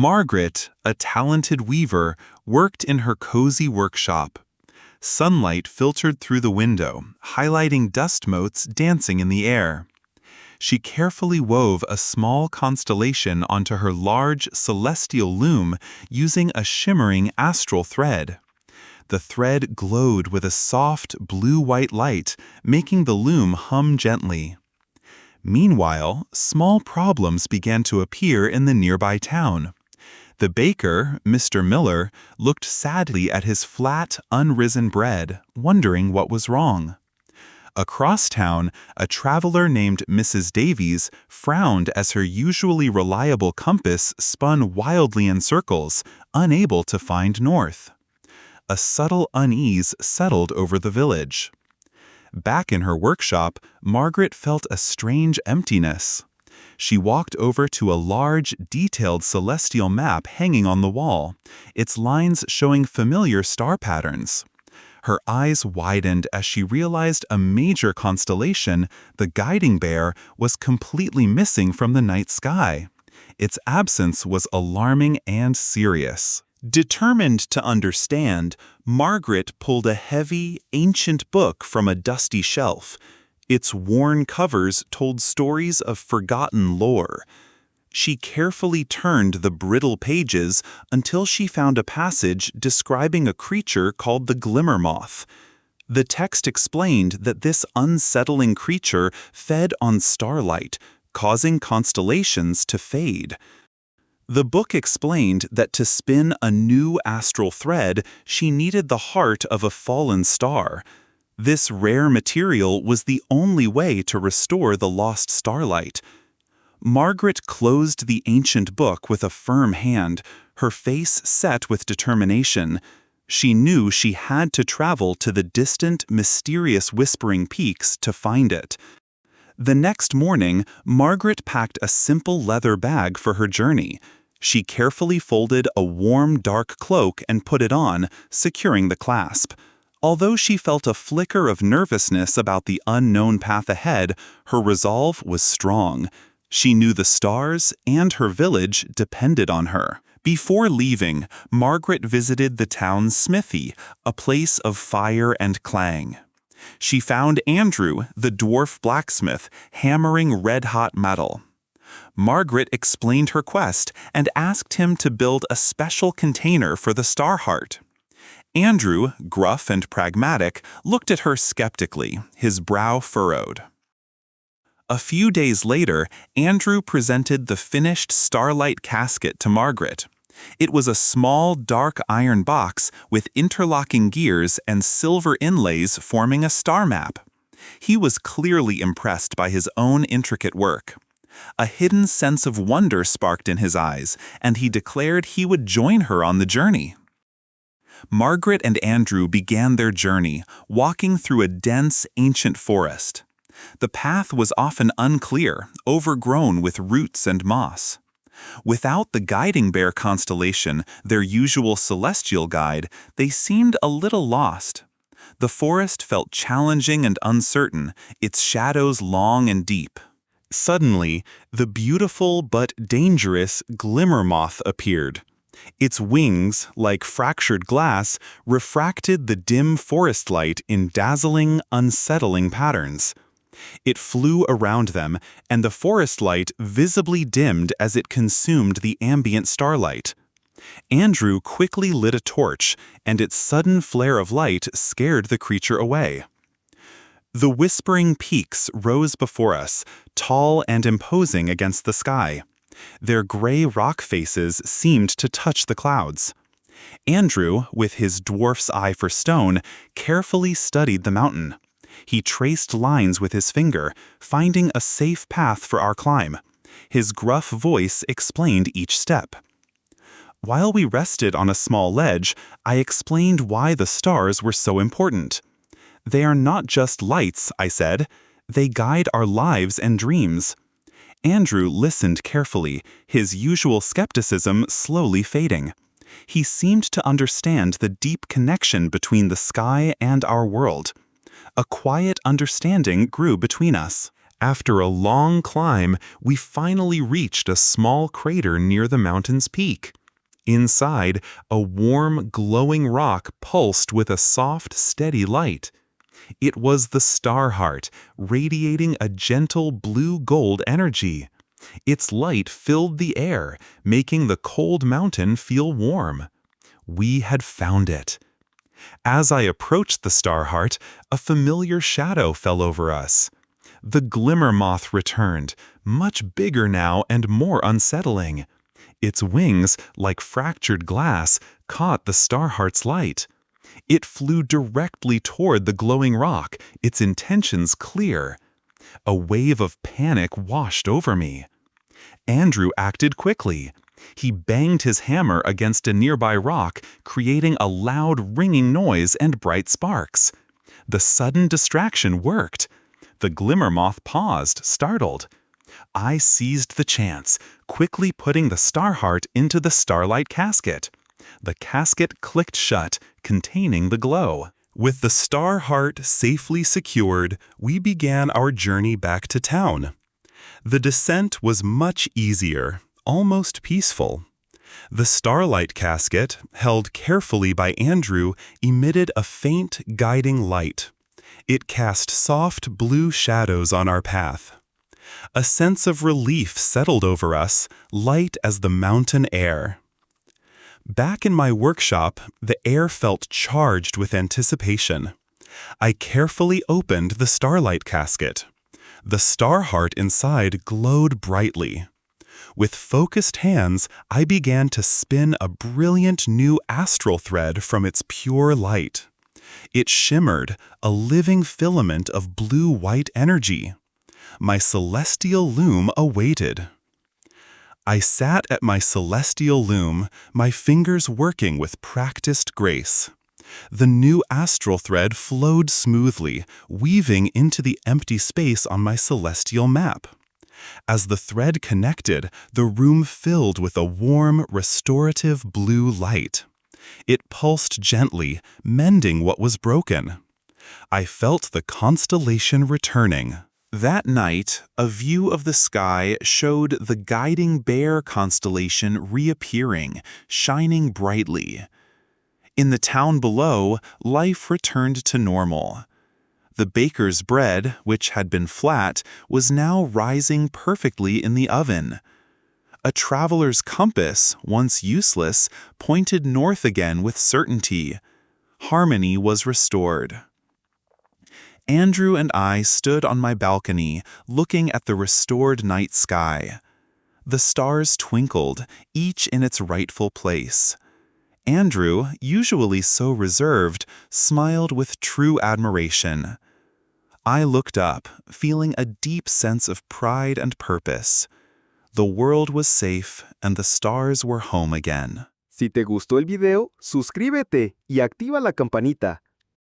Margaret, a talented weaver, worked in her cozy workshop. Sunlight filtered through the window, highlighting dust motes dancing in the air. She carefully wove a small constellation onto her large celestial loom using a shimmering astral thread. The thread glowed with a soft blue-white light, making the loom hum gently. Meanwhile, small problems began to appear in the nearby town. The baker, Mr. Miller, looked sadly at his flat, unrisen bread, wondering what was wrong. Across town, a traveler named Mrs. Davies frowned as her usually reliable compass spun wildly in circles, unable to find north. A subtle unease settled over the village. Back in her workshop, Margaret felt a strange emptiness. She walked over to a large, detailed celestial map hanging on the wall, its lines showing familiar star patterns. Her eyes widened as she realized a major constellation, the Guiding Bear, was completely missing from the night sky. Its absence was alarming and serious. Determined to understand, Margaret pulled a heavy, ancient book from a dusty shelf. Its worn covers told stories of forgotten lore. She carefully turned the brittle pages until she found a passage describing a creature called the glimmer moth. The text explained that this unsettling creature fed on starlight, causing constellations to fade. The book explained that to spin a new astral thread, she needed the heart of a fallen star. This rare material was the only way to restore the lost starlight. Margaret closed the ancient book with a firm hand, her face set with determination. She knew she had to travel to the distant, mysterious Whispering Peaks to find it. The next morning, Margaret packed a simple leather bag for her journey. She carefully folded a warm, dark cloak and put it on, securing the clasp. Although she felt a flicker of nervousness about the unknown path ahead, her resolve was strong. She knew the stars and her village depended on her. Before leaving, Margaret visited the town's smithy, a place of fire and clang. She found Andrew, the dwarf blacksmith, hammering red-hot metal. Margaret explained her quest and asked him to build a special container for the star heart. Andrew, gruff and pragmatic, looked at her skeptically, his brow furrowed. A few days later, Andrew presented the finished starlight casket to Margaret. It was a small, dark iron box with interlocking gears and silver inlays forming a star map. He was clearly impressed by his own intricate work. A hidden sense of wonder sparked in his eyes, and he declared he would join her on the journey. Margaret and Andrew began their journey, walking through a dense, ancient forest. The path was often unclear, overgrown with roots and moss. Without the Guiding Bear constellation, their usual celestial guide, they seemed a little lost. The forest felt challenging and uncertain, its shadows long and deep. Suddenly, the beautiful but dangerous glimmer moth appeared. Its wings, like fractured glass, refracted the dim forest light in dazzling, unsettling patterns. It flew around them, and the forest light visibly dimmed as it consumed the ambient starlight. Andrew quickly lit a torch, and its sudden flare of light scared the creature away. The Whispering Peaks rose before us, tall and imposing against the sky. Their gray rock faces seemed to touch the clouds. Andrew, with his dwarf's eye for stone, carefully studied the mountain. He traced lines with his finger, finding a safe path for our climb. His gruff voice explained each step. While we rested on a small ledge, I explained why the stars were so important. "They are not just lights," I said. "They guide our lives and dreams." Andrew listened carefully, his usual skepticism slowly fading. He seemed to understand the deep connection between the sky and our world. A quiet understanding grew between us. After a long climb, we finally reached a small crater near the mountain's peak. Inside, a warm, glowing rock pulsed with a soft, steady light. It was the star heart, radiating a gentle blue-gold energy. Its light filled the air, making the cold mountain feel warm. We had found it. As I approached the star heart, a familiar shadow fell over us. The glimmer moth returned, much bigger now and more unsettling. Its wings, like fractured glass, caught the star heart's light. It flew directly toward the glowing rock, its intentions clear. A wave of panic washed over me. Andrew acted quickly. He banged his hammer against a nearby rock, creating a loud ringing noise and bright sparks. The sudden distraction worked. The glimmer moth paused, startled. I seized the chance, quickly putting the star heart into the starlight casket. The casket clicked shut, containing the glow. With the star heart safely secured, we began our journey back to town. The descent was much easier, almost peaceful. The starlight casket, held carefully by Andrew, emitted a faint, guiding light. It cast soft blue shadows on our path. A sense of relief settled over us, light as the mountain air. Back in my workshop, the air felt charged with anticipation. I carefully opened the starlight casket. The star heart inside glowed brightly. With focused hands, I began to spin a brilliant new astral thread from its pure light. It shimmered, a living filament of blue-white energy. My celestial loom awaited. I sat at my celestial loom, my fingers working with practiced grace. The new astral thread flowed smoothly, weaving into the empty space on my celestial map. As the thread connected, the room filled with a warm, restorative blue light. It pulsed gently, mending what was broken. I felt the constellation returning. That night, a view of the sky showed the guiding Bear constellation reappearing, shining brightly. In the town below, life returned to normal. The baker's bread, which had been flat, was now rising perfectly in the oven. A traveler's compass, once useless, pointed north again with certainty. Harmony was restored. Andrew and I stood on my balcony, looking at the restored night sky. The stars twinkled, each in its rightful place. Andrew, usually so reserved, smiled with true admiration. I looked up, feeling a deep sense of pride and purpose. The world was safe and the stars were home again. Si te gustó el video, suscríbete y activa la campanita.